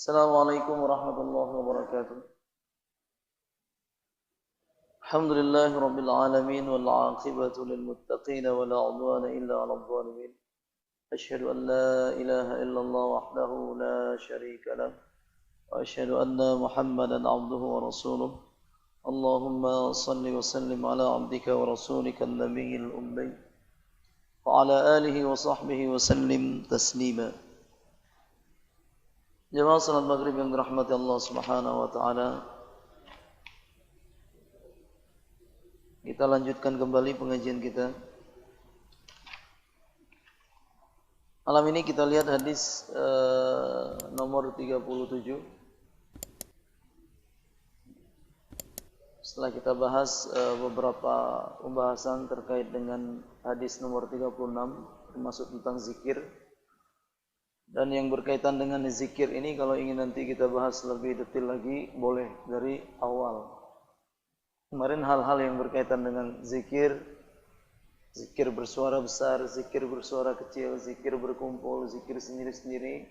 Assalamualaikum warahmatullahi wabarakatuh. Alhamdulillahi rabbil alamin wal 'aqibatu lil muttaqin wa la 'udwana illa 'alal zalimin. Asyhadu an la ilaha illallah wahdahu la syarika lah wa asyhadu anna Muhammadan 'abduhu wa rasuluh. Allahumma shalli wa sallim ala 'abdika wa rasulika an-nabiyil ummi wa ala alihi wa sahbihi wa sallim taslima. Jemaah salat maghrib yang dirahmati Allah Subhanahu wa taala. Kita lanjutkan kembali pengajian kita. Malam ini kita lihat hadis nomor 37. Setelah kita bahas beberapa pembahasan terkait dengan hadis nomor 36 termasuk tentang zikir. Dan yang berkaitan dengan zikir ini kalau ingin nanti kita bahas lebih detail lagi boleh dari awal. Kemarin hal-hal yang berkaitan dengan zikir, zikir bersuara besar, zikir bersuara kecil, zikir berkumpul, zikir sendiri-sendiri.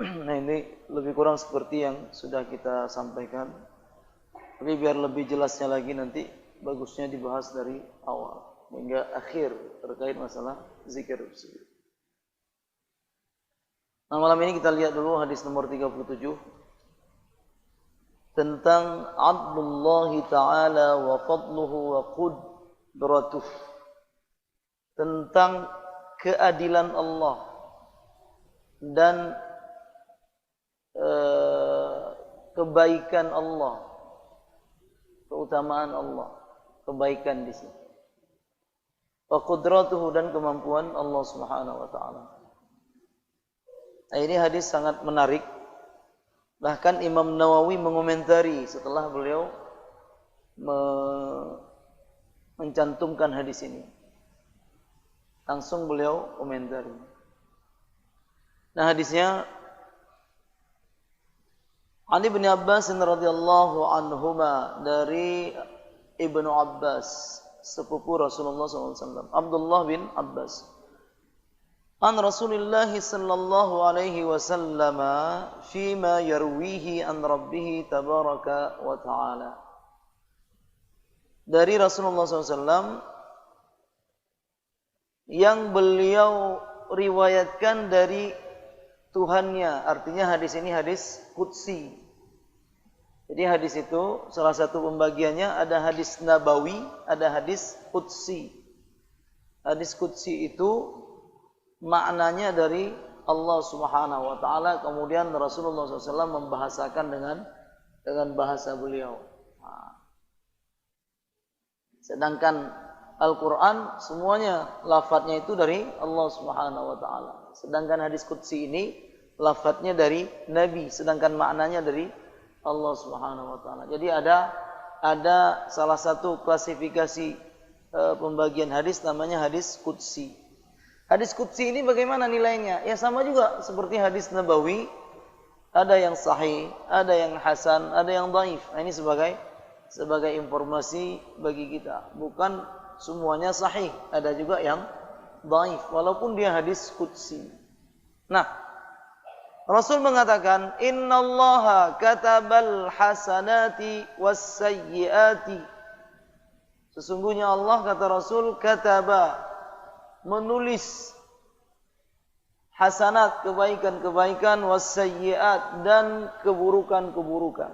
Nah ini lebih kurang seperti yang sudah kita sampaikan. Tapi biar lebih jelasnya lagi nanti bagusnya dibahas dari awal hingga akhir terkait masalah zikir tersebut. Nah malam ini kita lihat dulu hadis nomor 37 tentang Abdullah Ta'ala wa fadluhu wa qudratuh, tentang keadilan Allah dan kebaikan Allah, keutamaan Allah, kebaikan di sini. Wa qudratuhu, dan kemampuan Allah Subhanahu wa taala. Nah, ini hadis sangat menarik. Bahkan Imam Nawawi mengomentari setelah beliau mencantumkan hadis ini. Langsung beliau komentari. Nah, hadisnya Ali bin Abbas radhiyallahu anhuma, dari Ibnu Abbas, sepupu Rasulullah SAW, Abdullah bin Abbas. An Rasulullah sallallahu alaihi wasallam fima yarwihi an rabbih tabaraka wa ta'ala. Dari Rasulullah SAW yang beliau riwayatkan dari Tuhannya. Artinya hadis ini hadis qudsi. Jadi hadis itu salah satu pembagiannya ada hadis nabawi, ada hadis qudsi. Hadis qudsi itu maknanya dari Allah Subhanahu wa taala, kemudian Rasulullah SAW membahasakan dengan bahasa beliau. Sedangkan Al-Quran semuanya lafadznya itu dari Allah Subhanahu wa taala. Sedangkan hadis qudsi ini lafadznya dari Nabi, sedangkan maknanya dari Allah Subhanahu wa taala. Jadi ada salah satu klasifikasi pembagian hadis namanya hadis qudsi. Hadis qudsi ini bagaimana nilainya? Ya sama juga seperti hadis nabawi, ada yang sahih, ada yang hasan, ada yang dhaif. Nah, ini sebagai informasi bagi kita. Bukan semuanya sahih, ada juga yang dhaif walaupun dia hadis qudsi. Nah, Rasul mengatakan, "Innallaha katabal hasanati was sayyiati." Sesungguhnya Allah, kata Rasul, kataba, menulis, hasanat, kebaikan-kebaikan, wasayyiat, dan keburukan-keburukan.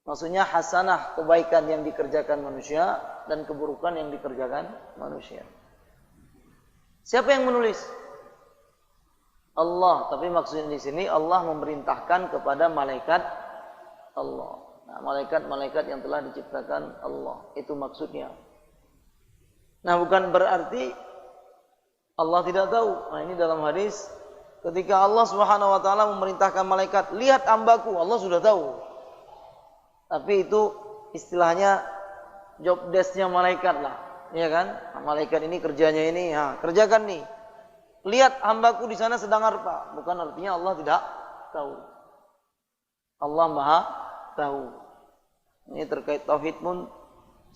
Maksudnya hasanah, kebaikan yang dikerjakan manusia, dan keburukan yang dikerjakan manusia. Siapa yang menulis? Allah. Tapi maksudnya di sini Allah memerintahkan kepada malaikat Allah. Nah, malaikat-malaikat yang telah diciptakan Allah, itu maksudnya. Nah, bukan berarti Allah tidak tahu. Nah, ini dalam hadis ketika Allah Subhanahu wa taala memerintahkan malaikat, "Lihat hambaku," Allah sudah tahu. Tapi itu istilahnya job desk-nya malaikat lah, ya kan? Nah, malaikat ini kerjanya ini, kerjakan nih. Lihat hambaku di sana sedang apa? Bukan artinya Allah tidak tahu. Allah Maha tahu. Ini terkait tauhid pun,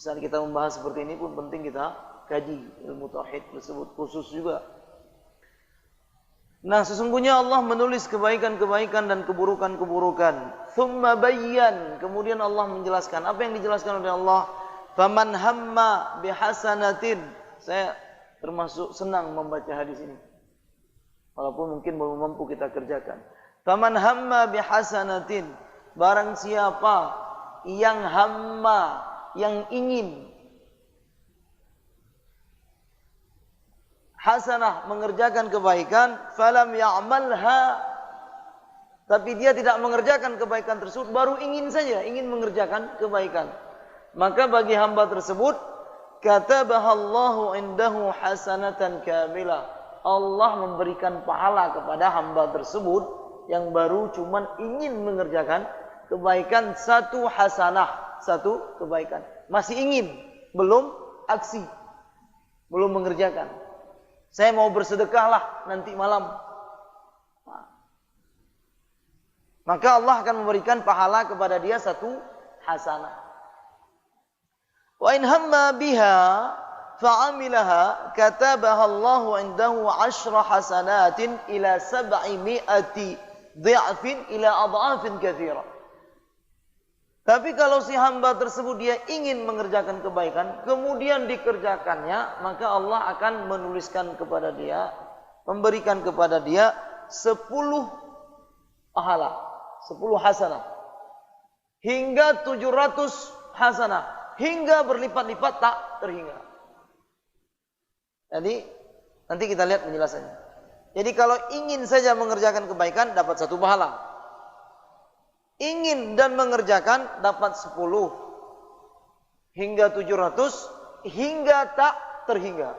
saat kita membahas seperti ini pun penting kita kaji ilmu tauhid tersebut khusus juga. Nah, sesungguhnya Allah menulis kebaikan-kebaikan dan keburukan-keburukan. Tsumma bayyan, kemudian Allah menjelaskan. Apa yang dijelaskan oleh Allah? Faman hamma bihasanatin. Saya termasuk senang membaca hadis ini. Walaupun mungkin belum mampu kita kerjakan. Faman hamma bihasanatin. Barang siapa yang hamma, yang ingin hasanah, mengerjakan kebaikan, falam ya'malha, tapi dia tidak mengerjakan kebaikan tersebut, baru ingin saja, ingin mengerjakan kebaikan, maka bagi hamba tersebut katabahallahu indahu hasanatan kamilah, Allah memberikan pahala kepada hamba tersebut yang baru cuman ingin mengerjakan kebaikan, satu hasanah, satu kebaikan, masih ingin, belum aksi, belum mengerjakan. Saya mau bersedekahlah nanti malam. Maka Allah akan memberikan pahala kepada dia satu hasanah. Wa in hamma biha fa'amilaha katabaha Allahu indahu 10 hasanatin ila 700 dhi'fin ila adhafin katsira. Tapi kalau si hamba tersebut dia ingin mengerjakan kebaikan, kemudian dikerjakannya, maka Allah akan menuliskan kepada dia, memberikan kepada dia 10 pahala, 10 hasanah, hingga 700 hasanah, hingga berlipat-lipat tak terhingga. Jadi nanti kita lihat penjelasannya. Jadi kalau ingin saja mengerjakan kebaikan dapat 1 pahala. Ingin dan mengerjakan dapat 10 hingga 700 hingga tak terhingga.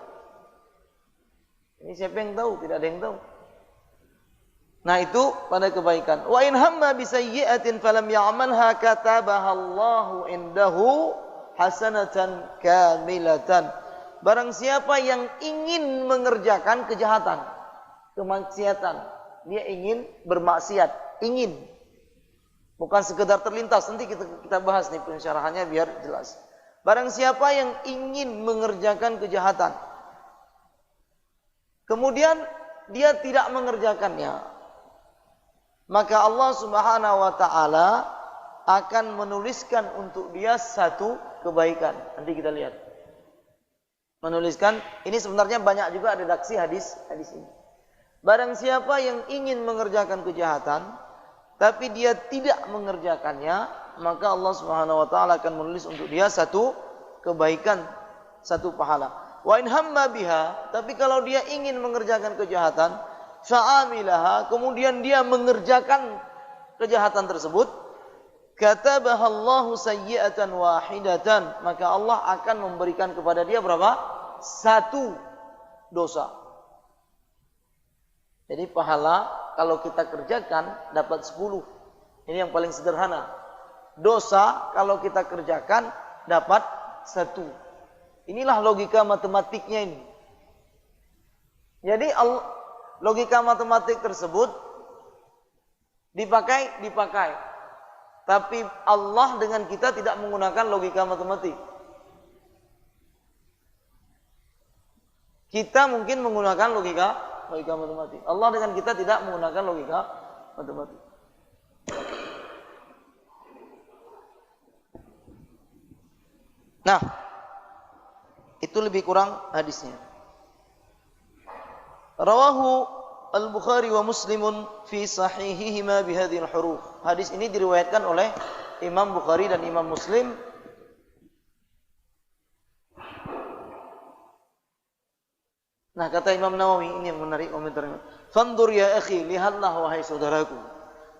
Ini siapa yang tahu? Tidak ada yang tahu. Nah, itu pada kebaikan. Wa in hamma bi sayyi'atin falam ya'malha katabaha Allahu indahu hasanatan kamilatan. Barang siapa yang ingin mengerjakan kejahatan, kemaksiatan, dia ingin bermaksiat, ingin, bukan sekedar terlintas. Nanti kita bahas nih pensyarahannya biar jelas. Barang siapa yang ingin mengerjakan kejahatan, kemudian dia tidak mengerjakannya, maka Allah Subhanahu wa taala akan menuliskan untuk dia 1 kebaikan. Nanti kita lihat. Menuliskan, ini sebenarnya banyak juga redaksi hadis ini. Barang siapa yang ingin mengerjakan kejahatan tapi dia tidak mengerjakannya, maka Allah Subhanahu wa taala akan menulis untuk dia 1 kebaikan, 1 pahala. Wa in hamma biha, tapi kalau dia ingin mengerjakan kejahatan, fa'amilaha, kemudian dia mengerjakan kejahatan tersebut, katabaha Allahu sayyi'atan wahidatan, maka Allah akan memberikan kepada dia berapa? 1 dosa. Jadi pahala kalau kita kerjakan dapat 10. Ini yang paling sederhana. Dosa kalau kita kerjakan dapat 1. Inilah logika matematiknya ini. Jadi logika matematik tersebut dipakai. Tapi Allah dengan kita tidak menggunakan logika matematik. Kita mungkin menggunakan logika matematik. Allah dengan kita tidak menggunakan logika matematik. Nah, itu lebih kurang hadisnya. Rawahu Al-Bukhari wa Muslimun fi sahihihima bihadhil huruf. Hadis ini diriwayatkan oleh Imam Bukhari dan Imam Muslim Nah, kata Imam Nawawi, ini yang menarik komentarnya. Fandur ya akhi, lihatlah wahai saudaraku.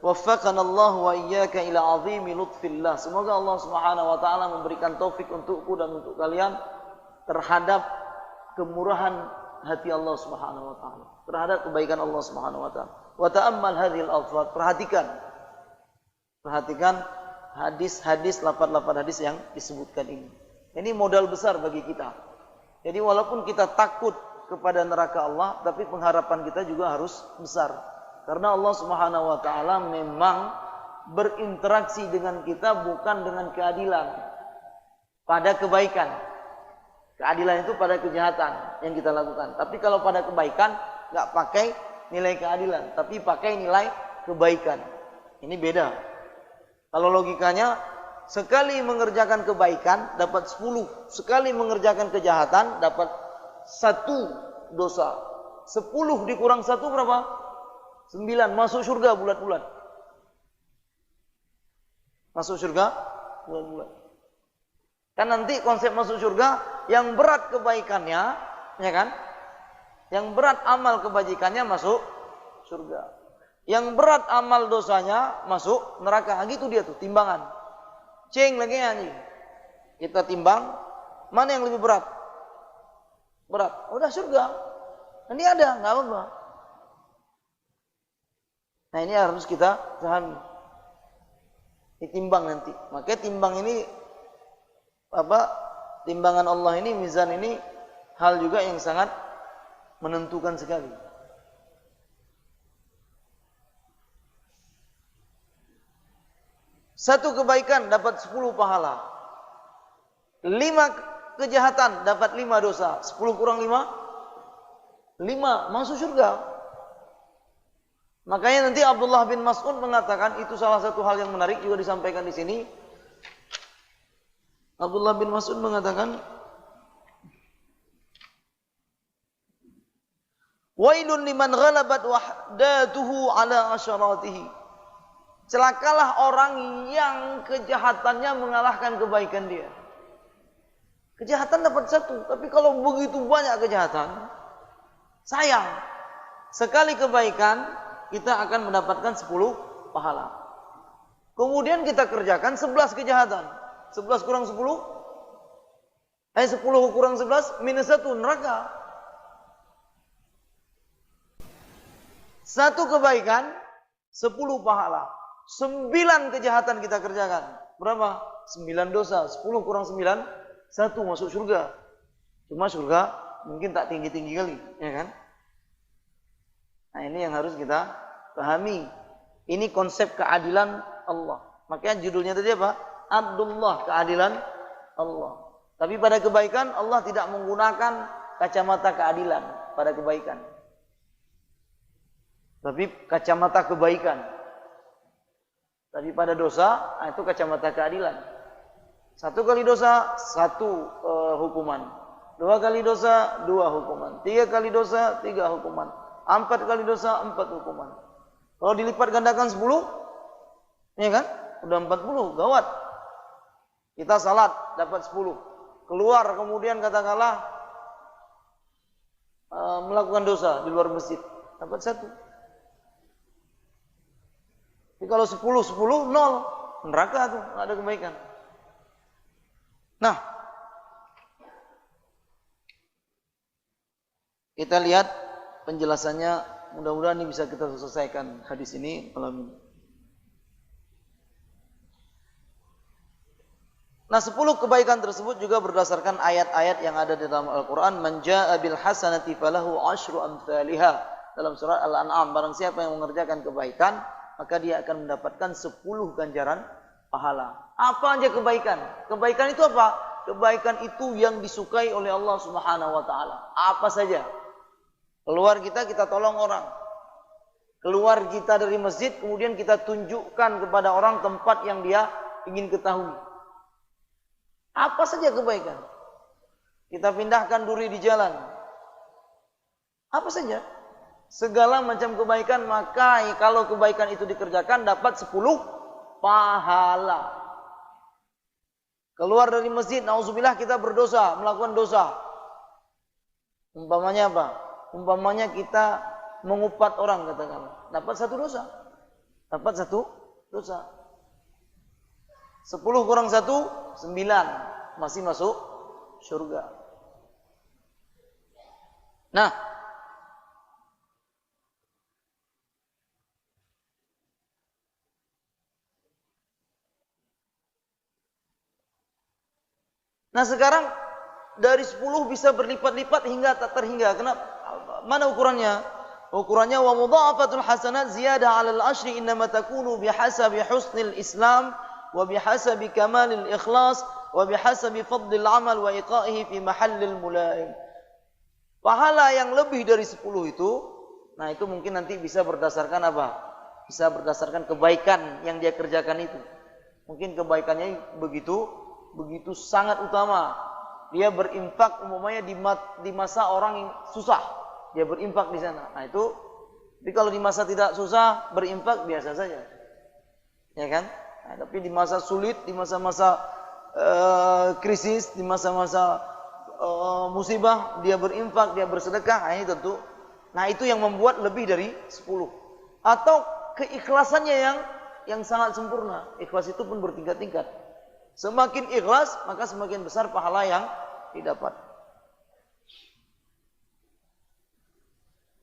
Waffaqana Allah wa iyyaka ila azimi lutfillah. Semoga Allah Subhanahu wa taala memberikan taufik untukku dan untuk kalian terhadap kemurahan hati Allah Subhanahu wa taala, terhadap kebaikan Allah Subhanahu wa taala. Wa ta'ammal hadhil alfaz. Perhatikan hadis-hadis, lafaz-lafaz hadis yang disebutkan ini. Ini modal besar bagi kita. Jadi walaupun kita takut kepada neraka Allah, tapi pengharapan kita juga harus besar. Karena Allah Subhanahu wa taala memang berinteraksi dengan kita bukan dengan keadilan pada kebaikan. Keadilan itu pada kejahatan yang kita lakukan. Tapi kalau pada kebaikan enggak pakai nilai keadilan, tapi pakai nilai kebaikan. Ini beda. Kalau logikanya, sekali mengerjakan kebaikan dapat 10, sekali mengerjakan kejahatan dapat 1 dosa. 10 dikurang 1 berapa? 9, masuk surga bulat-bulat. Masuk surga bulat-bulat. Kan nanti konsep masuk surga, yang berat kebaikannya, ya kan? Yang berat amal kebajikannya masuk surga. Yang berat amal dosanya masuk neraka. Gitu dia tuh timbangan. Ceng lagi anjing. Kita timbang, mana yang lebih berat? Berat. Udah surga. Ini ada, nggak apa-apa. Nah ini harus kita pahami. Ditimbang nanti. Makanya timbang ini timbangan Allah ini, mizan ini hal juga yang sangat menentukan sekali. Satu kebaikan dapat 10 pahala. 5 kejahatan dapat 5 dosa. 10 kurang 5? 5, masuk surga. Makanya nanti Abdullah bin Mas'ud mengatakan, itu salah satu hal yang menarik juga disampaikan di sini. Abdullah bin Mas'ud mengatakan, wailun liman ghalabat wahdatuhu ala asyaratihi. Celakalah orang yang kejahatannya mengalahkan kebaikan dia. Kejahatan dapat 1, tapi kalau begitu banyak kejahatan, sayang. Sekali kebaikan, kita akan mendapatkan 10 pahala. Kemudian kita kerjakan 11 kejahatan. 11 kurang 10? 10 kurang 11 minus 1, neraka. 1 kebaikan, 10 pahala. 9 kejahatan kita kerjakan. Berapa? 9 dosa. 10 kurang 9, 1 masuk surga. Cuma surga mungkin tak tinggi-tinggi kali, ya kan? Nah ini yang harus kita pahami. Ini konsep keadilan Allah. Makanya judulnya tadi apa? Abdullah, keadilan Allah. Tapi pada kebaikan Allah tidak menggunakan kacamata keadilan pada kebaikan. Tapi kacamata kebaikan. Tapi pada dosa, itu kacamata keadilan. 1 kali dosa, 1 hukuman. 2 kali dosa, 2 hukuman. 3 kali dosa, 3 hukuman. 4 kali dosa, 4 hukuman. Kalau dilipat gandakan 10, ya kan? Udah 40, gawat. Kita salat, dapat 10. Keluar kemudian katakanlah melakukan dosa di luar masjid, dapat 1. Tapi kalau 10, 0. Neraka tuh, nggak ada kebaikan. Nah, kita lihat penjelasannya. Mudah-mudahan ini bisa kita selesaikan hadis ini malam ini. Nah, 10 kebaikan tersebut juga berdasarkan ayat-ayat yang ada di dalam Al-Quran. Man jaa'a bil hasanati falahu asyru amthaliha. Dalam surat Al-An'am, barang siapa yang mengerjakan kebaikan, maka dia akan mendapatkan 10 ganjaran pahala. Apa aja kebaikan? Kebaikan itu apa? Kebaikan itu yang disukai oleh Allah Subhanahu wa taala. Apa saja? Keluar kita tolong orang. Keluar kita dari masjid, kemudian kita tunjukkan kepada orang tempat yang dia ingin ketahui. Apa saja kebaikan? Kita pindahkan duri di jalan. Apa saja? Segala macam kebaikan, maka kalau kebaikan itu dikerjakan dapat 10 pahala. Keluar dari masjid, nauzubillah kita berdosa, melakukan dosa. Umpamanya apa? Umpamanya kita mengupat orang, katakanlah. Dapat 1 dosa. Dapat 1 dosa. 10 kurang 1, 9. Masih masuk surga. Nah, sekarang dari 10 bisa berlipat-lipat hingga tak terhingga. Kenapa? Mana ukurannya? Ukurannya wa mudha'afatul hasanat ziyadah 'alal ashri innama takunu bihasabi husnil Islam wa bihasabi kamalil ikhlas wa bihasabi fadlil amal wa iqa'ihi fi mahallil mulaim. Pahala yang lebih dari 10 itu Nah, itu mungkin nanti bisa berdasarkan apa? Bisa berdasarkan kebaikan yang dia kerjakan itu. Mungkin kebaikannya begitu sangat utama. Dia berinfak umumnya di masa orang yang susah. Dia berinfak di sana. Nah, itu tapi kalau di masa tidak susah berinfak biasa saja. Ya kan? Nah, tapi di masa sulit, di masa-masa krisis, di masa-masa musibah, dia berinfak, dia bersedekah, nah ini tentu. Nah, itu yang membuat lebih dari 10. Atau keikhlasannya yang sangat sempurna. Ikhlas itu pun bertingkat-tingkat. Semakin ikhlas, maka semakin besar pahala yang didapat.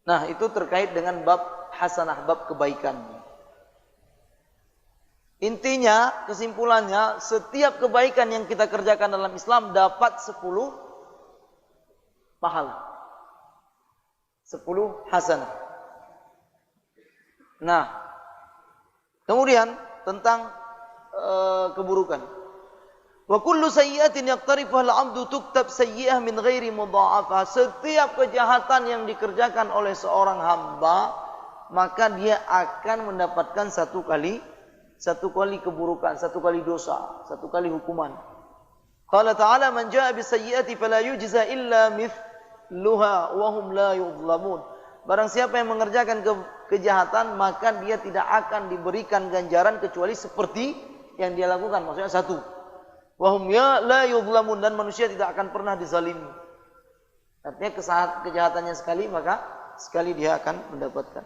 Nah, itu terkait dengan bab hasanah, bab kebaikan. Intinya, kesimpulannya, setiap kebaikan yang kita kerjakan dalam Islam dapat 10 pahala. 10 hasanah. Nah, kemudian tentang keburukan. Wa kullu sayyi'atin yaqtarifuha al-'abdu tuktab sayyi'ah min ghairi mudha'afah. Setiap kejahatan yang dikerjakan oleh seorang hamba, maka dia akan mendapatkan satu kali keburukan, satu kali dosa, satu kali hukuman. Qala ta'ala man jaa'a bis sayyi'ati fala yujza illa mithluha wa hum la yudhlamun. Barang siapa yang mengerjakan kejahatan, maka dia tidak akan diberikan ganjaran kecuali seperti yang dia lakukan. Maksudnya satu. Wahum ya la yudhlamun, dan manusia tidak akan pernah dizalimi. Artinya kejahatannya sekali, maka sekali dia akan mendapatkan.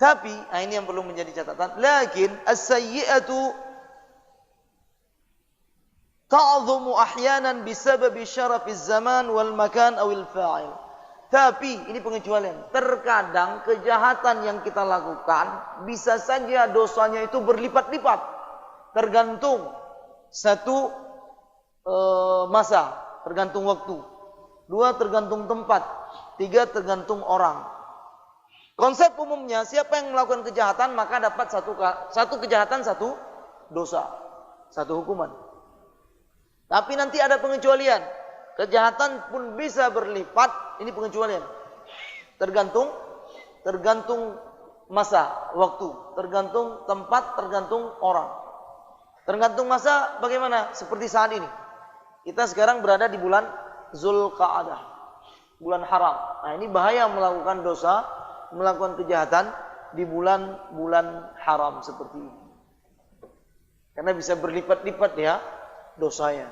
Tapi, ini yang perlu menjadi catatan. Lakin as-sayyi'atu ta'dhumu ahyanan bisababi syarafiz zaman wal makan awil fa'il. Tapi, ini pengecualian. Terkadang kejahatan yang kita lakukan bisa saja dosanya itu berlipat-lipat. Tergantung satu masa, tergantung waktu. Dua, tergantung tempat. Tiga, tergantung orang. Konsep umumnya, siapa yang melakukan kejahatan maka dapat satu kejahatan, satu dosa, satu hukuman. Tapi nanti ada pengecualian. Kejahatan pun bisa berlipat. Ini pengecualian. Tergantung masa, waktu, tergantung tempat, tergantung orang. Tergantung masa bagaimana? Seperti saat ini. Kita sekarang berada di bulan Zulqa'dah, bulan haram. Nah, ini bahaya melakukan dosa, melakukan kejahatan di bulan-bulan haram seperti ini. Karena bisa berlipat-lipat ya dosanya.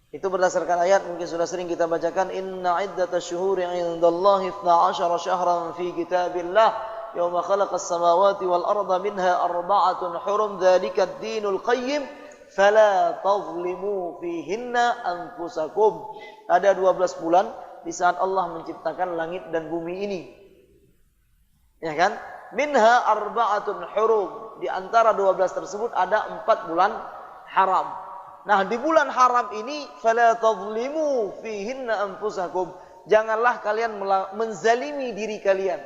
Itu berdasarkan ayat mungkin sudah sering kita bacakan, inna iddatash syuhuri 'indallahi 12 syahran fi kitabillah yawma khalaqas samawati wal arda minha arba'atun hurum dzalika ad-dinul qayyim fala tadhlimu fihinna anfusakum. Ada 12 bulan di saat Allah menciptakan langit dan bumi ini. Ya kan? Minha arba'atun hurum. Di antara 12 tersebut ada 4 bulan haram. Nah, di bulan haram ini fala tadhlimu fihinna anfusakum. Janganlah kalian menzalimi diri kalian.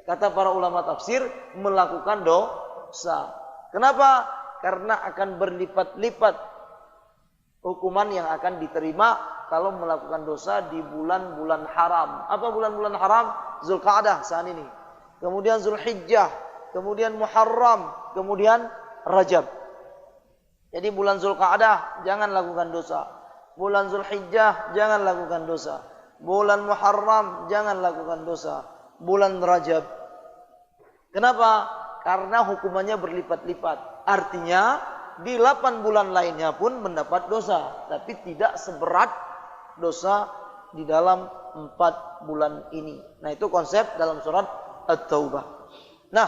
Kata para ulama tafsir, melakukan dosa. Kenapa? Karena akan berlipat-lipat hukuman yang akan diterima kalau melakukan dosa di bulan-bulan haram. Apa bulan-bulan haram? Zulqa'dah saat ini. Kemudian Zulhijjah, kemudian Muharram, kemudian Rajab. Jadi bulan Zulqa'dah jangan lakukan dosa. Bulan Zulhijjah jangan lakukan dosa. Bulan Muharram jangan lakukan dosa. Bulan Rajab. Kenapa? Karena hukumannya berlipat-lipat. Artinya di 8 bulan lainnya pun mendapat dosa, tapi tidak seberat dosa di dalam 4 bulan ini. Nah, itu konsep dalam surat At-Taubah. Nah,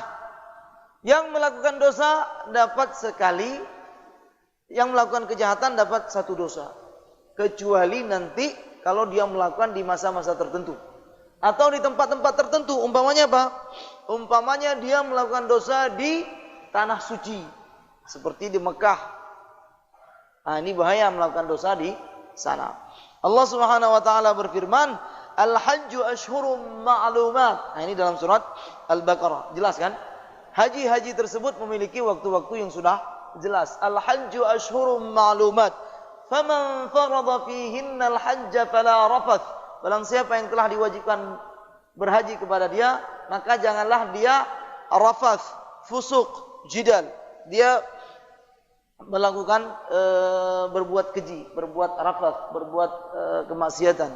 yang melakukan dosa dapat sekali, yang melakukan kejahatan dapat 1 dosa. Kecuali nanti kalau dia melakukan di masa-masa tertentu. Atau di tempat-tempat tertentu. Umpamanya apa? Umpamanya dia melakukan dosa di tanah suci. Seperti di Mekah. Nah, ini bahaya melakukan dosa di sana. Allah Subhanahu wa taala berfirman, Al-hajju ashhurum ma'lumat. Nah, ini dalam surat Al-Baqarah. Jelas kan? Haji-haji tersebut memiliki waktu-waktu yang sudah jelas. Al-hajju ashhurum ma'lumat. Faman farada fihinna al-hajja fala rafath. Barang siapa yang telah diwajibkan berhaji kepada dia, maka janganlah dia rafath, fusuk, jidal. Dia melakukan berbuat keji, berbuat rafath, berbuat kemaksiatan.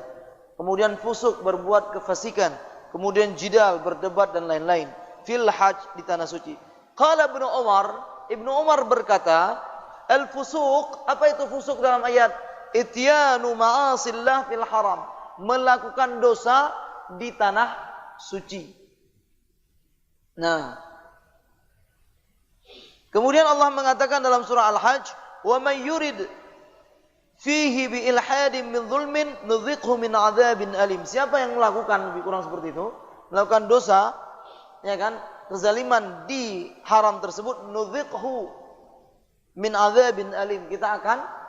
Kemudian fusuk, berbuat kefasikan. Kemudian jidal, berdebat dan lain-lain. Fil hajj, di tanah suci. Qala Ibnu Umar berkata, al-fusuq, apa itu fusuk dalam ayat? Ityanu ma'asillah fil haram, melakukan dosa di tanah suci. Nah, kemudian Allah mengatakan dalam surah Al-Hajj, wa may yurid fihi bi ilhadin min zulmin nudhiqhu min adzabin alim. Siapa yang melakukan lebih kurang seperti itu, melakukan dosa, ya kan, kezaliman di haram tersebut, nudhiqhu min adzabin alim, kita akan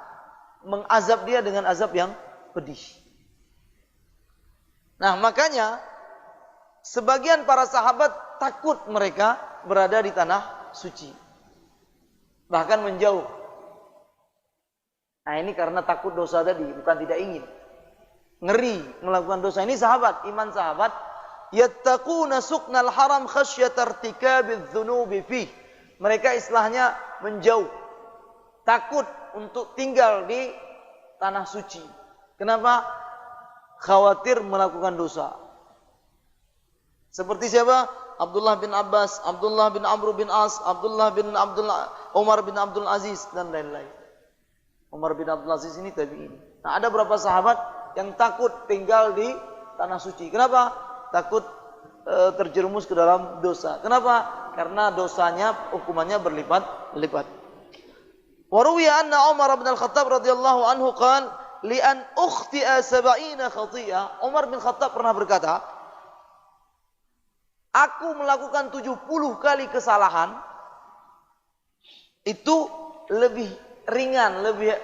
mengazab dia dengan azab yang pedih. Nah, makanya sebagian para sahabat takut mereka berada di tanah suci, bahkan menjauh. Nah, ini karena takut dosa tadi, bukan tidak ingin. Ngeri melakukan dosa. Ini sahabat, iman sahabat. Yattaquna suqnal haram khasyata irtikabiz dzunubi fih. Mereka istilahnya menjauh, takut untuk tinggal di tanah suci. Kenapa? Khawatir melakukan dosa. Seperti siapa? Abdullah bin Abbas, Abdullah bin Amr bin As, Abdullah bin Umar bin Abdul Aziz dan lain-lain. Umar bin Abdul Aziz ini tabi'in. Nah, ada beberapa sahabat yang takut tinggal di tanah suci. Kenapa? Takut terjerumus ke dalam dosa. Kenapa? Karena dosanya, hukumannya berlipat-lipat. Wa ruwiya anna Umar bin Al-Khattab radhiyallahu anhu qala li an ukhti'a 70 khati'ah. Umar bin Khattab pernah berkata, aku melakukan 70 kali kesalahan itu lebih ringan, lebih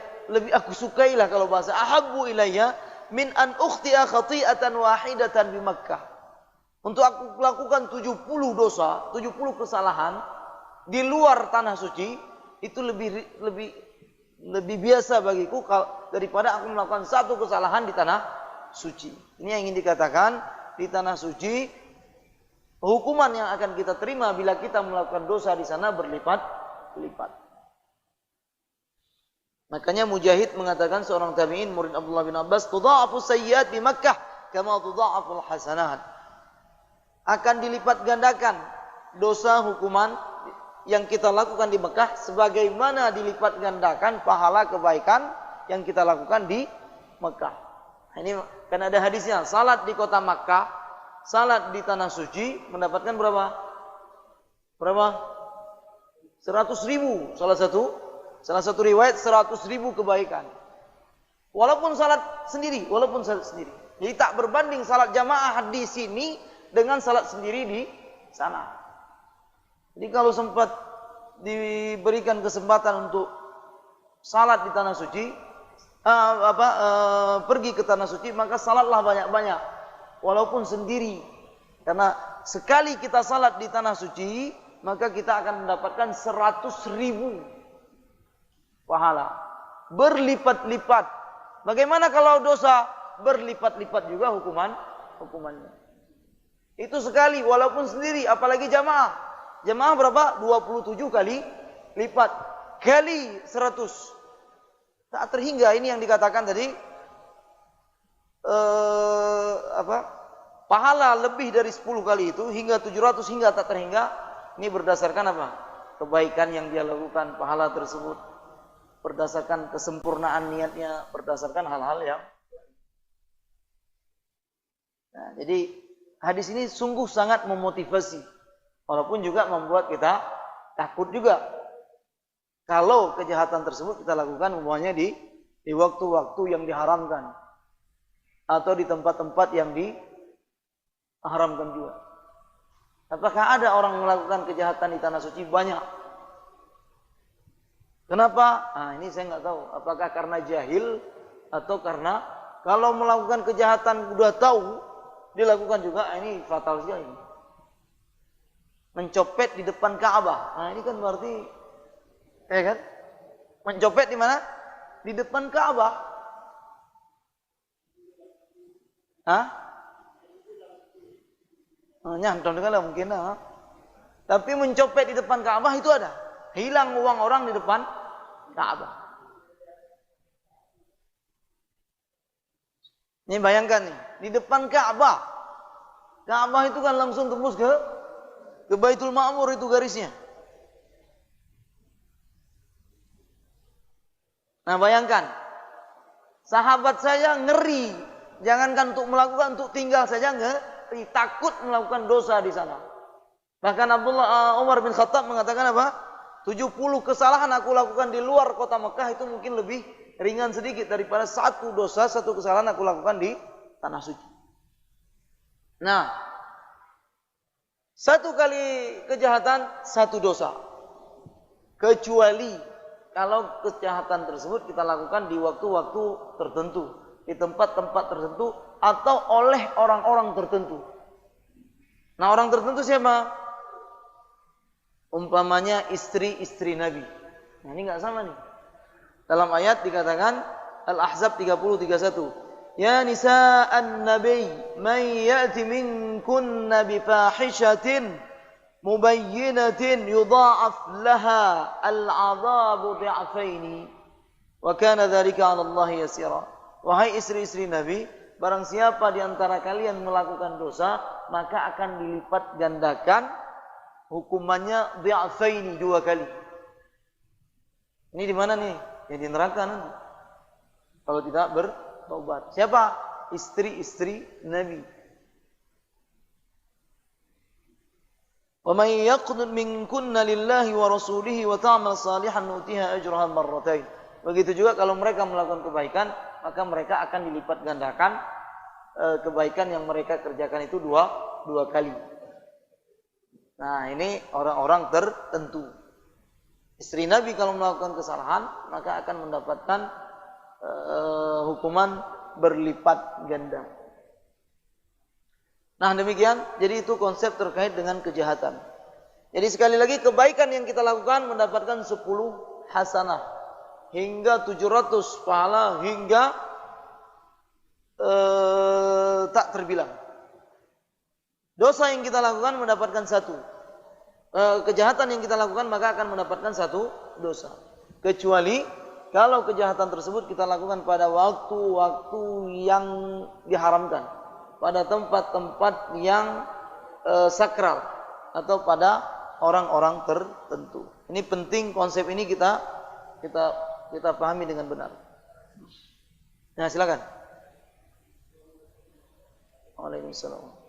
aku sukailah kalau bahasa ahabbu ilayya min an ukhti'a khati'atan wahidatan di Makkah. Untuk aku lakukan 70 dosa, 70 kesalahan di luar tanah suci, itu lebih biasa bagiku daripada aku melakukan satu kesalahan di tanah suci. Ini yang ingin dikatakan, di tanah suci hukuman yang akan kita terima bila kita melakukan dosa di sana berlipat-lipat. Makanya Mujahid mengatakan, seorang tabi'in murid Abdullah bin Abbas, tudha'afu sayyi'at di Makkah kama tudha'aful hasanat. Akan dilipat gandakan dosa hukuman yang kita lakukan di Mekah sebagaimana dilipat gandakan pahala kebaikan yang kita lakukan di Mekah. Ini kan ada hadisnya, salat di kota Makkah, salat di tanah suci mendapatkan berapa? 100.000. Salah satu riwayat 100.000 kebaikan. Walaupun salat sendiri. Jadi tak berbanding salat jamaah di sini dengan salat sendiri di sana. Jadi kalau sempat diberikan kesempatan untuk salat di tanah suci, pergi ke tanah suci, maka salatlah banyak-banyak, walaupun sendiri. Karena sekali kita salat di tanah suci, maka kita akan mendapatkan 100.000 pahala, berlipat-lipat. Bagaimana kalau dosa? Berlipat-lipat juga hukumannya. Itu sekali, walaupun sendiri, apalagi jamaah. Jamaah berapa? 27 kali lipat. Kali 100. Tak terhingga, ini yang dikatakan tadi. Pahala lebih dari 10 kali itu, hingga 700, hingga tak terhingga. Ini berdasarkan apa? Kebaikan yang dia lakukan, pahala tersebut. Berdasarkan kesempurnaan niatnya, berdasarkan hal-hal yang. Nah, jadi hadis ini sungguh sangat memotivasi, walaupun juga membuat kita takut juga. Kalau kejahatan tersebut kita lakukan umpamanya di waktu-waktu yang diharamkan, atau di tempat-tempat yang diharamkan juga. Apakah ada orang melakukan kejahatan di tanah suci? Banyak. Kenapa? Nah, ini saya nggak tahu. Apakah karena jahil atau karena kalau melakukan kejahatan udah tahu dilakukan juga, ini fatal sekali. Mencopet di depan Ka'bah. Nah, ini kan berarti, ya kan? Mencopet di mana? Di depan Ka'bah. Hah? Nyantol kalau mungkin. Tapi mencopet di depan Ka'bah itu ada. Hilang uang orang di depan Ka'bah. Ini bayangkan nih, di depan Ka'bah. Ka'bah itu kan langsung tembus ke Baitul Ma'mur itu garisnya. Nah bayangkan, sahabat saya ngeri. Jangankan untuk melakukan, untuk tinggal saja ngeri. Takut melakukan dosa di sana. Bahkan Umar bin Khattab mengatakan apa? 70 kesalahan aku lakukan di luar kota Mekah itu mungkin lebih ringan sedikit daripada satu dosa, satu kesalahan aku lakukan di tanah suci. Nah, satu kali kejahatan, satu dosa. Kecuali kalau kejahatan tersebut kita lakukan di waktu-waktu tertentu, di tempat-tempat tertentu, atau oleh orang-orang tertentu. Nah, orang tertentu siapa? Umpamanya istri-istri Nabi. Nah, ini enggak sama nih. Dalam ayat dikatakan Al-Ahzab 30:31. Ya nisa'an nabiy man ya'ti minkunna bifahishatin mubayyinatin yudha'af laha al-'adhabu dhi'afaini wa kana dzalika 'ala Allah yasira. Wahai istri-istri Nabi, barang siapa di antara kalian melakukan dosa, maka akan dilipat gandakan hukumannya dhi'afaini, 2 kali. Ini di mana nih? Ya di neraka nanti. Kalau tidak bertobat. Siapa? Istri-istri Nabi. Wa may yaqnut minkunna lillahi wa rasulihi wa ta'mal salihan nu'tiha ajraha marratain. Begitu juga kalau mereka melakukan kebaikan, maka mereka akan dilipat gandakan kebaikan yang mereka kerjakan itu dua kali. Nah, ini orang-orang tertentu. Istri Nabi kalau melakukan kesalahan, maka akan mendapatkan hukuman berlipat ganda. Nah, demikian. Jadi itu konsep terkait dengan kejahatan. Jadi sekali lagi, kebaikan yang kita lakukan mendapatkan 10 hasanah. Hingga 700 pahala, hingga tak terbilang. Dosa yang kita lakukan mendapatkan 1. Kejahatan yang kita lakukan maka akan mendapatkan 1 dosa. Kecuali kalau kejahatan tersebut kita lakukan pada waktu-waktu yang diharamkan, pada tempat-tempat yang sakral, atau pada orang-orang tertentu. Ini penting, konsep ini kita pahami dengan benar. Nah, silakan. Waalaikumsalam.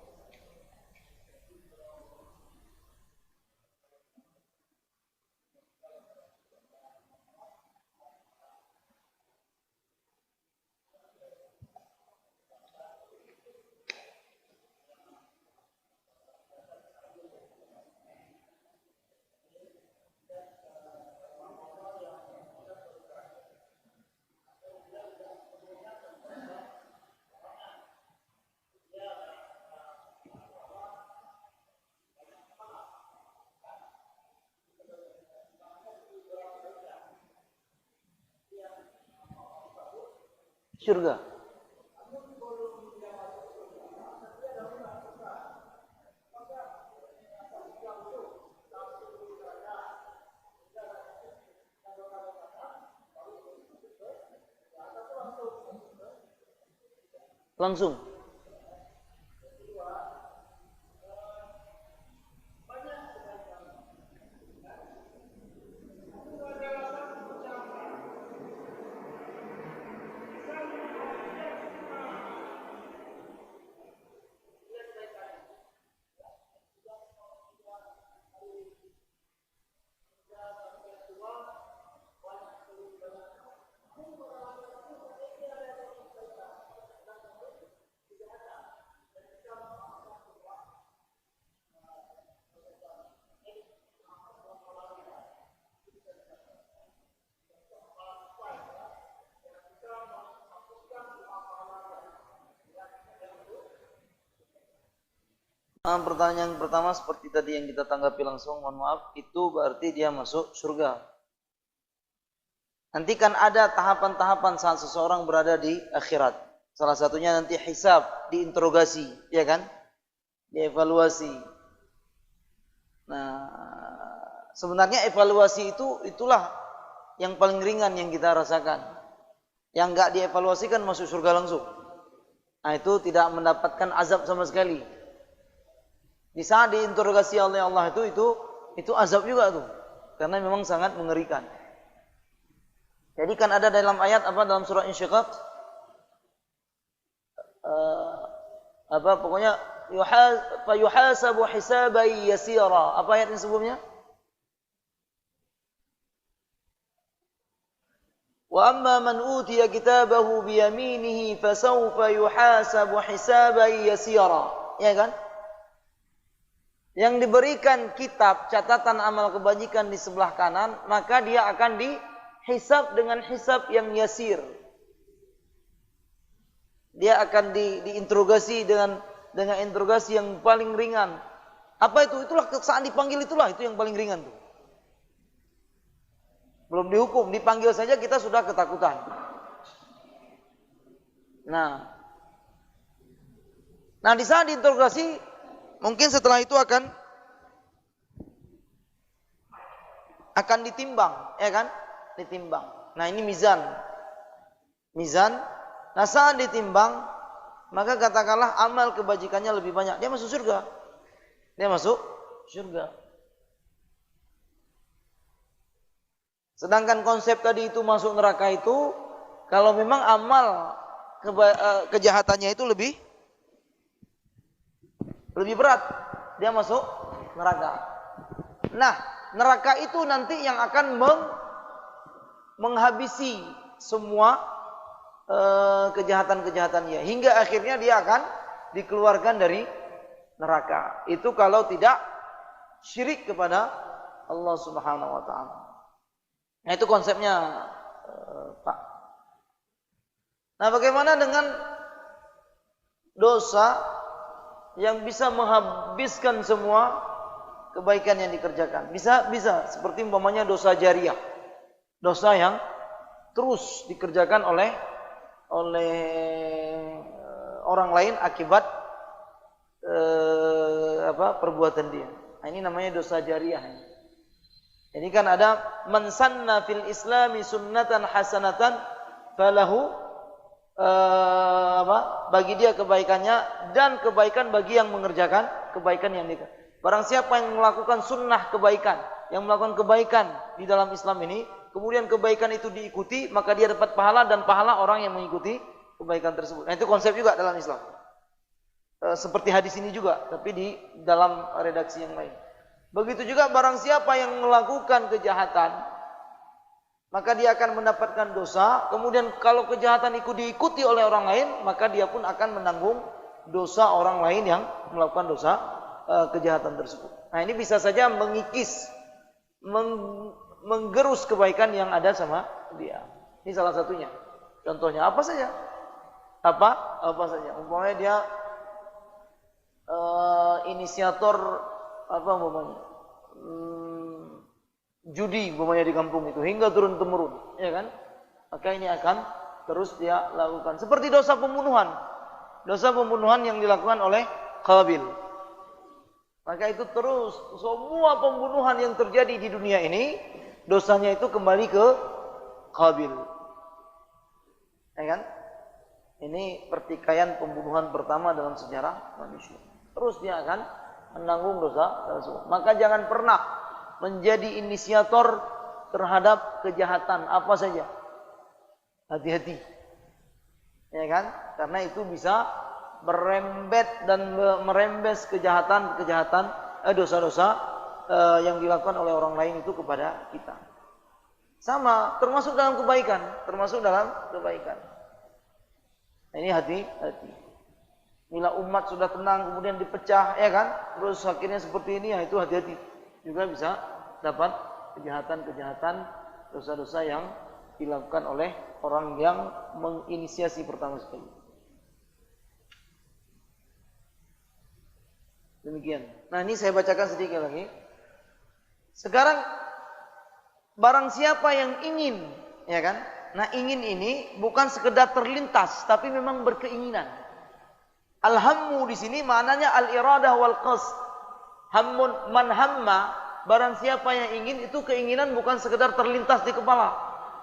Surga. Langsung. Pertanyaan yang pertama seperti tadi yang kita tanggapi langsung, mohon maaf, itu berarti dia masuk surga. Nanti kan ada tahapan-tahapan saat seseorang berada di akhirat. Salah satunya nanti hisab, diinterogasi, ya kan? dievaluasi. Nah, sebenarnya evaluasi itulah yang paling ringan yang kita rasakan. Yang enggak dievaluasikan masuk surga langsung. Nah, itu tidak mendapatkan azab sama sekali. Di saat diinterogasi oleh Allah itu azab juga tuh. Karena memang sangat mengerikan. Jadi kan ada dalam ayat dalam surah Insyiqaq pokoknya yuhasabu hisaban yasira. Apa ayat yang sebelumnya? Wa amma man utiya kitabahu bi yaminihi fasawfa yuhasabu hisaban yasira. Ya kan? Yang diberikan kitab catatan amal kebajikan di sebelah kanan, maka dia akan dihisab dengan hisab yang yasir. Dia akan diinterogasi dengan interogasi yang paling ringan. Apa itu? Itulah saat dipanggil itu yang paling ringan tuh. Belum dihukum, dipanggil saja kita sudah ketakutan. Nah di saat diinterogasi, mungkin setelah itu akan ditimbang, ya kan? Ditimbang. Nah, ini mizan. Nah, saat ditimbang, maka katakanlah amal kebajikannya lebih banyak, dia masuk surga. Sedangkan konsep tadi itu masuk neraka itu, kalau memang amal kejahatannya itu lebih berat, dia masuk neraka. Nah, neraka itu nanti yang akan menghabisi semua kejahatan-kejahatannya hingga akhirnya dia akan dikeluarkan dari neraka. Itu kalau tidak syirik kepada Allah Subhanahu wa taala. Nah, itu konsepnya, Pak. Nah, bagaimana dengan dosa yang bisa menghabiskan semua kebaikan yang dikerjakan? Bisa seperti umpamanya dosa jariyah. Dosa yang terus dikerjakan oleh orang lain akibat perbuatan dia. Nah, ini namanya dosa jariyah. Ini kan ada man sanna fil islami sunnatan hasanatan falahu bagi dia kebaikannya dan kebaikan bagi yang mengerjakan kebaikan yang dia. Barang siapa yang melakukan sunnah kebaikan, yang melakukan kebaikan di dalam Islam ini, kemudian kebaikan itu diikuti, maka dia dapat pahala dan pahala orang yang mengikuti kebaikan tersebut. Nah, itu konsep juga dalam Islam. Seperti hadis ini juga, tapi di dalam redaksi yang lain. Begitu juga barang siapa yang melakukan kejahatan, maka dia akan mendapatkan dosa. Kemudian kalau kejahatan itu diikuti oleh orang lain, maka dia pun akan menanggung dosa orang lain yang melakukan dosa kejahatan tersebut. Nah, ini bisa saja mengikis, menggerus kebaikan yang ada sama dia. Ini salah satunya. Contohnya apa saja? Apa saja? Umpamanya dia inisiator judi umpamanya di kampung itu hingga turun temurun, ya kan? Maka ini akan terus dia lakukan. Seperti dosa pembunuhan. Dosa pembunuhan yang dilakukan oleh Qabil. Maka itu terus semua pembunuhan yang terjadi di dunia ini, dosanya itu kembali ke Qabil. Ya kan? Ini pertikaian pembunuhan pertama dalam sejarah manusia. Terus dia akan menanggung dosa tersebut. Maka jangan pernah menjadi inisiator terhadap kejahatan apa saja. Hati-hati. Ya kan? Karena itu bisa merembet dan merembes kejahatan-kejahatan, dosa-dosa yang dilakukan oleh orang lain itu kepada kita. Sama, termasuk dalam kebaikan. Nah, ini hati-hati. Bila umat sudah tenang kemudian dipecah, ya kan? Terus akhirnya seperti ini, ya itu hati-hati. Juga bisa dapat kejahatan-kejahatan, dosa-dosa yang dilakukan oleh orang yang menginisiasi pertama sekali. Demikian. Nah, ini saya bacakan sedikit lagi. Sekarang barang siapa yang ingin, ya kan? Nah, ingin ini bukan sekedar terlintas, tapi memang berkeinginan. Al-hammu di sini maknanya al-iradah wal qasd. Hammun man hamma, barang siapa yang ingin, itu keinginan bukan sekedar terlintas di kepala,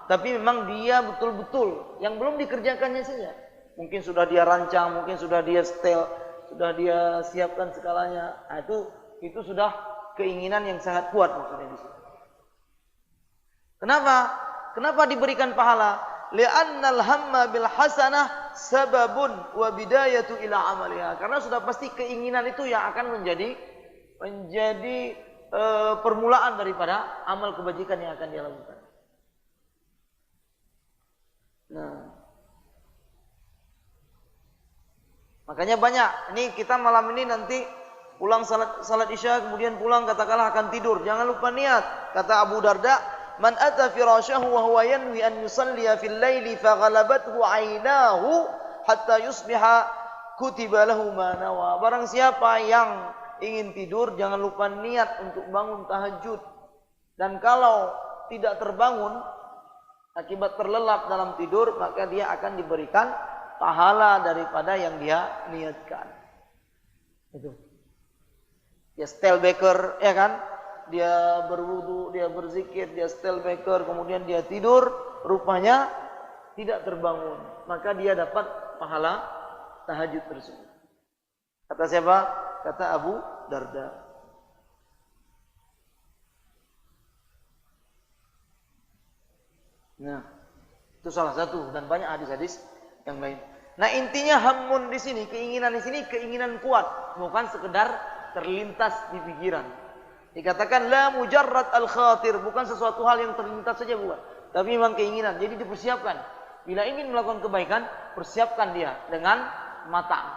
tapi memang dia betul-betul yang belum dikerjakannya saja. Mungkin sudah dia rancang, mungkin sudah dia setel, sudah dia siapkan segalanya. Nah, itu sudah keinginan yang sangat kuat maksudnya di sini. Kenapa? Kenapa diberikan pahala? Li'annal hamma bil hasanah sababun wa bidayatu ila amaliha. Karena sudah pasti keinginan itu yang akan menjadi permulaan daripada amal kebajikan yang akan dia lakukan. Nah, makanya banyak. Ini kita malam ini nanti pulang salat isya, kemudian pulang katakanlah akan tidur. Jangan lupa niat. Kata Abu Darda, man ata firasyahu wa huwa yanwi an yusalliya fil laili faghalabathu 'ainahu hatta yusbiha kutiba lahu ma nawa. Barang siapa yang ingin tidur, jangan lupa niat untuk bangun tahajud. Dan kalau tidak terbangun akibat terlelap dalam tidur, maka dia akan diberikan pahala daripada yang dia niatkan. Itu. Dia setel beker, ya kan? Dia berwudu, dia berzikir, dia setel beker, kemudian dia tidur, rupanya tidak terbangun, maka dia dapat pahala tahajud tersebut. Kata siapa? Kata Abu Darda. Nah, itu salah satu dan banyak hadis-hadis yang lain. Nah, intinya hammun di sini, keinginan di sini keinginan kuat, bukan sekedar terlintas di pikiran. Dikatakan la mujarrad al-khatir, bukan sesuatu hal yang terlintas saja, bukan, tapi memang keinginan. Jadi dipersiapkan. Bila ingin melakukan kebaikan, persiapkan dia dengan matang,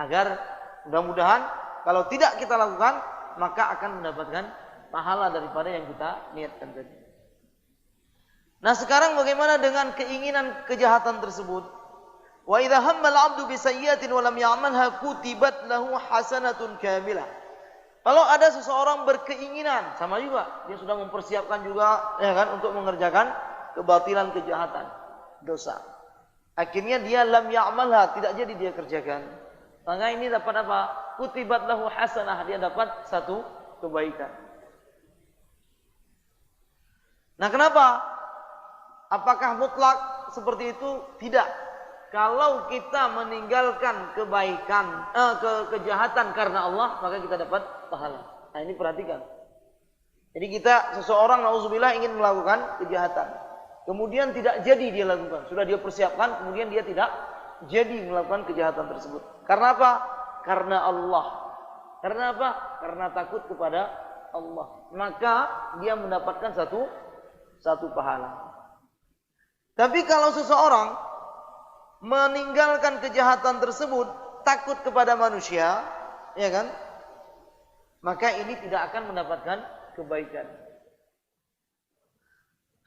agar mudah-mudahan kalau tidak kita lakukan, maka akan mendapatkan pahala daripada yang kita niatkan tadi. Nah, sekarang bagaimana dengan keinginan kejahatan tersebut? Wa idza hamma al-'abdu bi sayyi'atin wa lam ya'malha kutibat lahu hasanatun kamilah. Kalau ada seseorang berkeinginan, sama juga, dia sudah mempersiapkan juga, ya kan, untuk mengerjakan kebatilan, kejahatan, dosa. Akhirnya dia lam ya'malha, tidak jadi dia kerjakan. Maka ini dapat apa? Kutibat lahu hasanah, dia dapat satu kebaikan. Nah, kenapa? Apakah mutlak seperti itu? Tidak. Kalau kita meninggalkan kebaikan, kejahatan karena Allah, maka kita dapat pahala. Nah, ini perhatikan. Jadi seseorang nauzubillah ingin melakukan kejahatan, kemudian tidak jadi dia lakukan. Sudah dia persiapkan, kemudian dia tidak jadi melakukan kejahatan tersebut. Karena apa? Karena Allah. Karena apa? Karena takut kepada Allah. Maka dia mendapatkan satu pahala. Tapi kalau seseorang meninggalkan kejahatan tersebut takut kepada manusia, ya kan? Maka ini tidak akan mendapatkan kebaikan.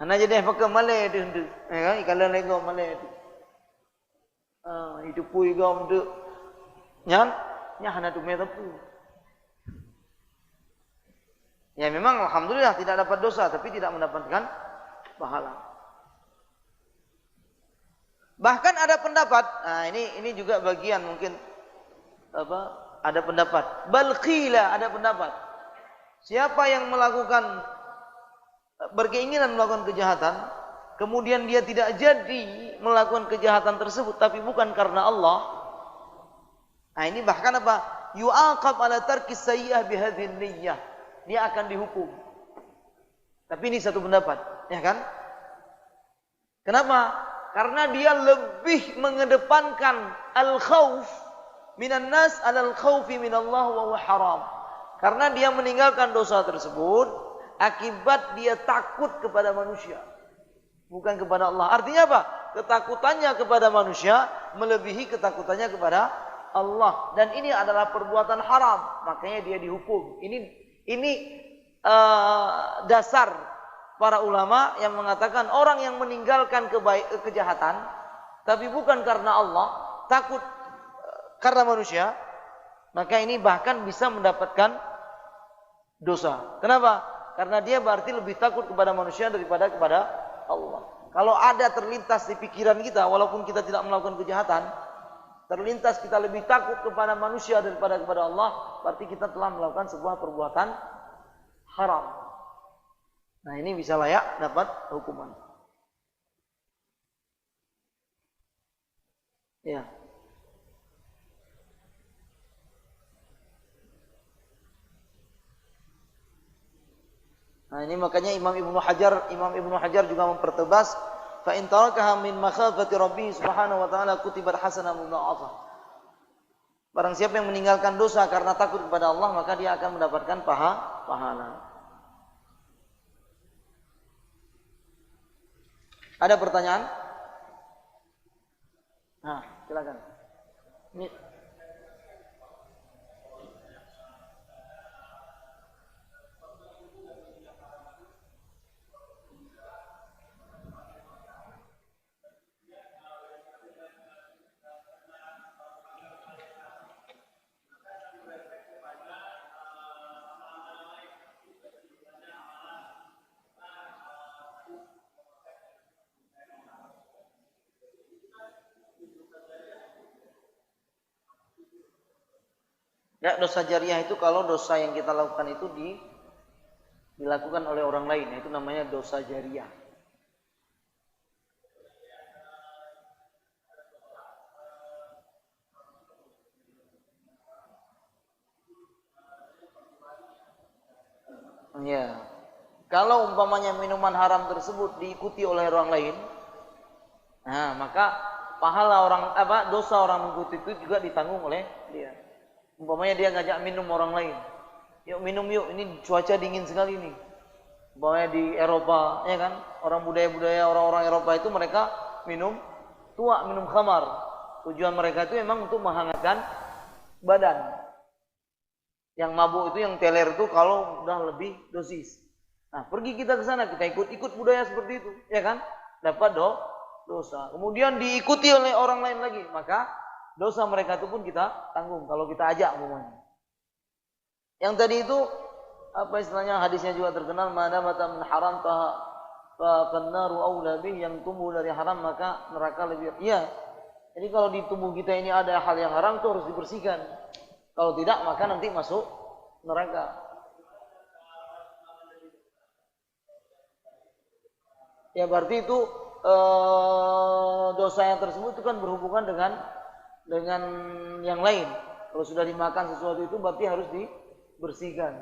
Ana jadi pakai malai tu, ya kan? Kalau lego malai tu. Itu pui gom tu. Nyan hana tu metapu. Ya memang alhamdulillah tidak dapat dosa, tapi tidak mendapatkan pahala. Bahkan ada pendapat, nah ini juga bagian mungkin ada pendapat. Bal qila, ada pendapat. Siapa yang berkeinginan melakukan kejahatan, kemudian dia tidak jadi melakukan kejahatan tersebut, tapi bukan karena Allah. Nah, ini bahkan apa? Yu'aqab ala tarkis sayyi'ah bihadhin niyyah. Dia akan dihukum. Tapi ini satu pendapat, ya kan? Kenapa? Karena dia lebih mengedepankan al-khawf minan nas alal khawfi minallah wa huwa haram. Karena dia meninggalkan dosa tersebut akibat dia takut kepada manusia, bukan kepada Allah. Artinya apa? Ketakutannya kepada manusia melebihi ketakutannya kepada Allah, dan ini adalah perbuatan haram, makanya dia dihukum. Ini dasar para ulama yang mengatakan orang yang meninggalkan kejahatan tapi bukan karena Allah, takut karena manusia, maka ini bahkan bisa mendapatkan dosa. Kenapa? Karena dia berarti lebih takut kepada manusia daripada kepada Allah. Kalau ada terlintas di pikiran kita, walaupun kita tidak melakukan kejahatan, terlintas kita lebih takut kepada manusia daripada kepada Allah, berarti kita telah melakukan sebuah perbuatan haram. Nah, ini bisa layak dapat hukuman. Ya. Nah, ini makanya Imam Ibnu Hajar juga mempertegas, fa in tarakaha min makhafati rabbih subhanahu wa ta'ala kutibat hasanah mudha'afah. Barang siapa yang meninggalkan dosa karena takut kepada Allah, maka dia akan mendapatkan pahala. Ada pertanyaan? Nah, silakan. Ya, dosa jariah itu kalau dosa yang kita lakukan itu dilakukan oleh orang lain, itu namanya dosa jariah. Ya. Kalau umpamanya minuman haram tersebut diikuti oleh orang lain, nah maka pahala dosa orang mengikuti itu juga ditanggung oleh dia. Umpamanya dia ngajak minum orang lain, yuk minum yuk, ini cuaca dingin sekali nih. Umpamanya di Eropa, ya kan, budaya orang-orang Eropa itu mereka minum khamar. Tujuan mereka itu memang untuk menghangatkan badan. Yang mabuk itu, yang teler itu kalau udah lebih dosis. Nah, pergi kita ke sana, kita ikut budaya seperti itu, ya kan? Dapat dosa. Kemudian diikuti oleh orang lain lagi, maka dosa mereka itu pun kita tanggung kalau kita ajak umumnya. Yang tadi itu apa istilahnya, hadisnya juga terkenal, mana mata min haram fa naru aula bih, yang tumbuh dari haram maka neraka lebih. Iya. Jadi kalau di tubuh kita ini ada hal yang haram itu harus dibersihkan. Kalau tidak maka nanti masuk neraka. Ya berarti itu dosa yang tersebut itu kan berhubungan dengan yang lain. Kalau sudah dimakan sesuatu itu berarti harus dibersihkan.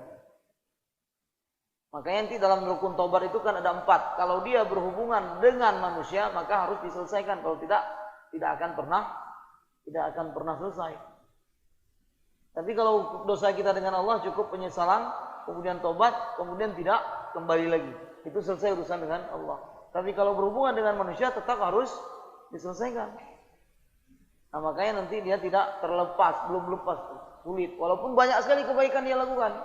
Makanya nanti dalam rukun taubat itu kan ada 4. Kalau dia berhubungan dengan manusia maka harus diselesaikan. Kalau tidak akan pernah selesai. Tapi kalau dosa kita dengan Allah cukup penyesalan, kemudian taubat, kemudian tidak kembali lagi. Itu selesai urusan dengan Allah. Tapi kalau berhubungan dengan manusia tetap harus diselesaikan. Nah, makanya nanti dia tidak terlepas, belum lepas, sulit. Walaupun banyak sekali kebaikan dia lakukan.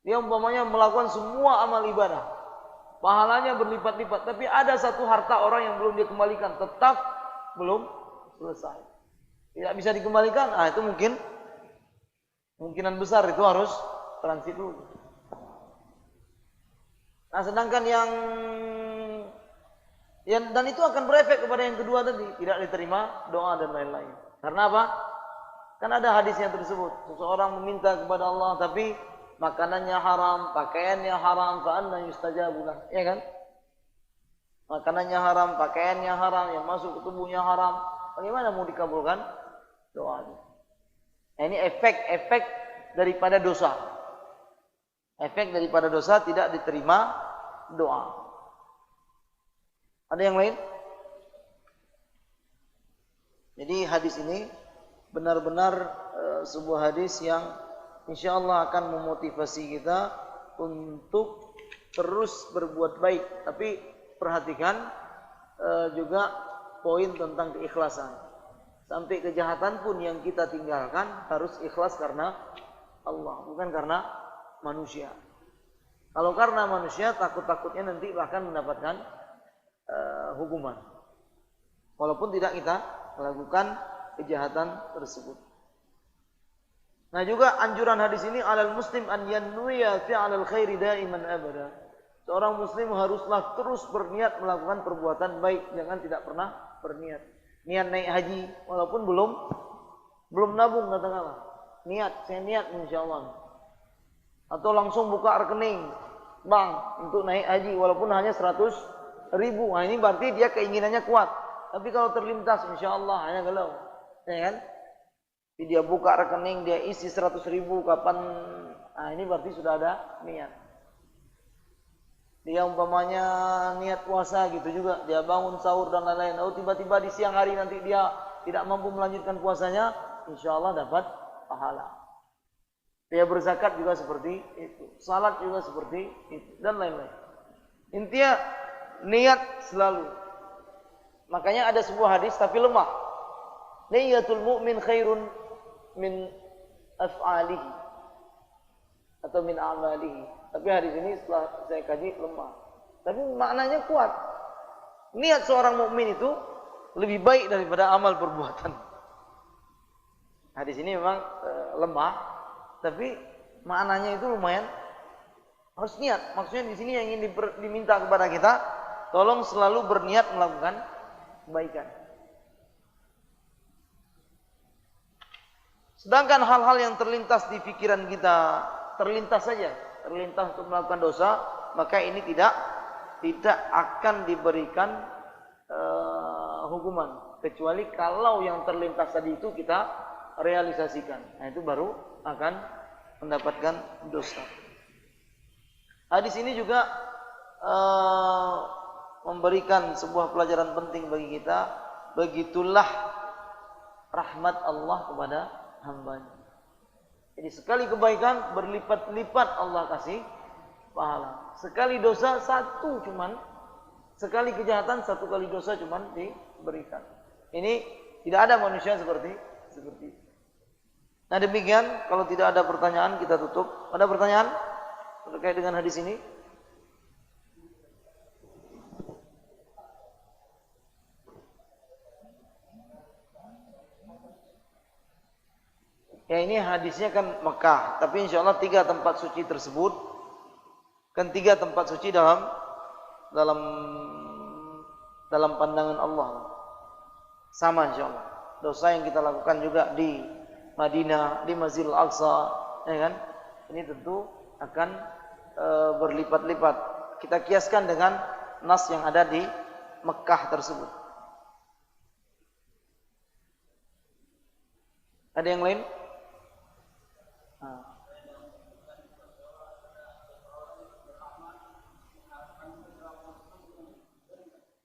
Dia umpamanya melakukan semua amal ibadah, pahalanya berlipat-lipat. Tapi ada satu harta orang yang belum dia kembalikan, tetap belum selesai. Tidak bisa dikembalikan, itu kemungkinan besar itu harus transit dulu. Nah, sedangkan dan itu akan berefek kepada yang kedua tadi, tidak diterima doa dan lain-lain. Karena apa? Kan ada hadisnya tersebut, seseorang meminta kepada Allah tapi makanannya haram, pakaiannya haram, fa anna yustajabu lah, ya kan? Makanannya haram, pakaiannya haram, yang masuk ke tubuhnya haram, bagaimana mau dikabulkan doanya? Nah, ini efek daripada dosa. Efek daripada dosa tidak diterima doa. Ada yang lain? Jadi hadis ini benar-benar sebuah hadis yang insyaallah akan memotivasi kita untuk terus berbuat baik. Tapi perhatikan juga poin tentang keikhlasan. Sampai kejahatan pun yang kita tinggalkan harus ikhlas karena Allah, bukan karena manusia. Kalau karena manusia, takut-takutnya nanti bahkan mendapatkan hukuman. Walaupun tidak kita melakukan kejahatan tersebut. Nah, juga anjuran hadis ini alal muslim an yanwiya fi'alal khairi daiman abada. Seorang muslim haruslah terus berniat melakukan perbuatan baik, jangan tidak pernah berniat. niat naik haji walaupun belum nabung katakanlah. Saya niat insyaallah. Atau langsung buka rekening bank untuk naik haji walaupun hanya 100.000. Nah, ini berarti dia keinginannya kuat. Tapi kalau terlintas insyaallah hanya galau. Ya kan? Jadi dia buka rekening, dia isi 100.000 kapan. Nah, ini berarti sudah ada niat. Dia umpamanya niat puasa gitu juga, dia bangun sahur dan lain-lain. Oh, tiba-tiba di siang hari nanti dia tidak mampu melanjutkan puasanya, insyaallah dapat pahala. Dia berzakat juga seperti itu, salat juga seperti itu, dan lain-lain. Intinya niat selalu. Makanya ada sebuah hadis tapi lemah. Niyatul mu'min khairun min af'alihi atau min a'malihi. Tapi hadis ini setelah saya kaji lemah. Tapi maknanya kuat. Niat seorang mukmin itu lebih baik daripada amal perbuatan. Hadis ini memang lemah, tapi maknanya itu lumayan. Harus niat. Maksudnya di sini yang ingin diminta kepada kita, tolong selalu berniat melakukan kebaikan. Sedangkan hal-hal yang terlintas di pikiran kita, terlintas saja, terlintas untuk melakukan dosa, maka ini tidak akan diberikan hukuman, kecuali kalau yang terlintas tadi itu kita realisasikan. Nah, itu baru akan mendapatkan dosa. Hadis ini juga memberikan sebuah pelajaran penting bagi kita. Begitulah rahmat Allah kepada hambanya. Jadi sekali kebaikan berlipat-lipat Allah kasih pahala. Sekali dosa satu cuman, sekali kejahatan satu kali dosa cuman diberikan. Ini tidak ada manusia seperti itu. Nah, demikian, kalau tidak ada pertanyaan kita tutup. Ada pertanyaan terkait dengan hadis ini? Ya, ini hadisnya kan Mekah, tapi insya Allah 3 tempat suci tersebut kan 3 tempat suci dalam pandangan Allah. Sama insya Allah. Dosa yang kita lakukan juga di Madinah, di Masjidil Aqsa, ya kan? Ini tentu akan berlipat-lipat. Kita kiaskan dengan nas yang ada di Mekah tersebut. Ada yang lain?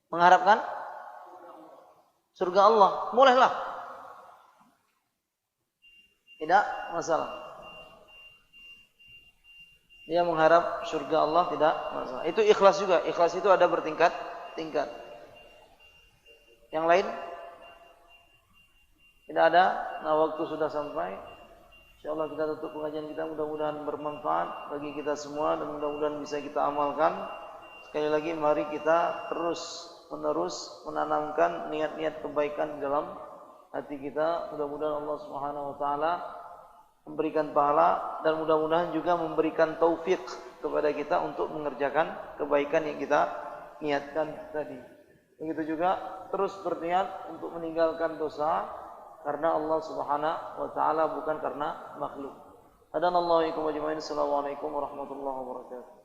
Mengharapkan surga Allah, bolehlah, tidak masalah. Dia mengharap surga Allah tidak masalah. Itu ikhlas juga. Ikhlas itu ada bertingkat-tingkat. Yang lain? Tidak ada. Nah, waktu sudah sampai. InsyaAllah kita tutup pengajian kita. Mudah-mudahan bermanfaat bagi kita semua dan mudah-mudahan bisa kita amalkan. Sekali lagi mari kita terus-menerus menanamkan niat-niat kebaikan di dalam hati kita. Mudah-mudahan Allah Subhanahu wa taala memberikan pahala dan mudah-mudahan juga memberikan taufik kepada kita untuk mengerjakan kebaikan yang kita niatkan tadi. Begitu juga terus berniat untuk meninggalkan dosa karena Allah Subhanahu wa taala, bukan karena makhluk. Hadanallahu ikum ajmain. Assalamualaikum warahmatullahi wabarakatuh.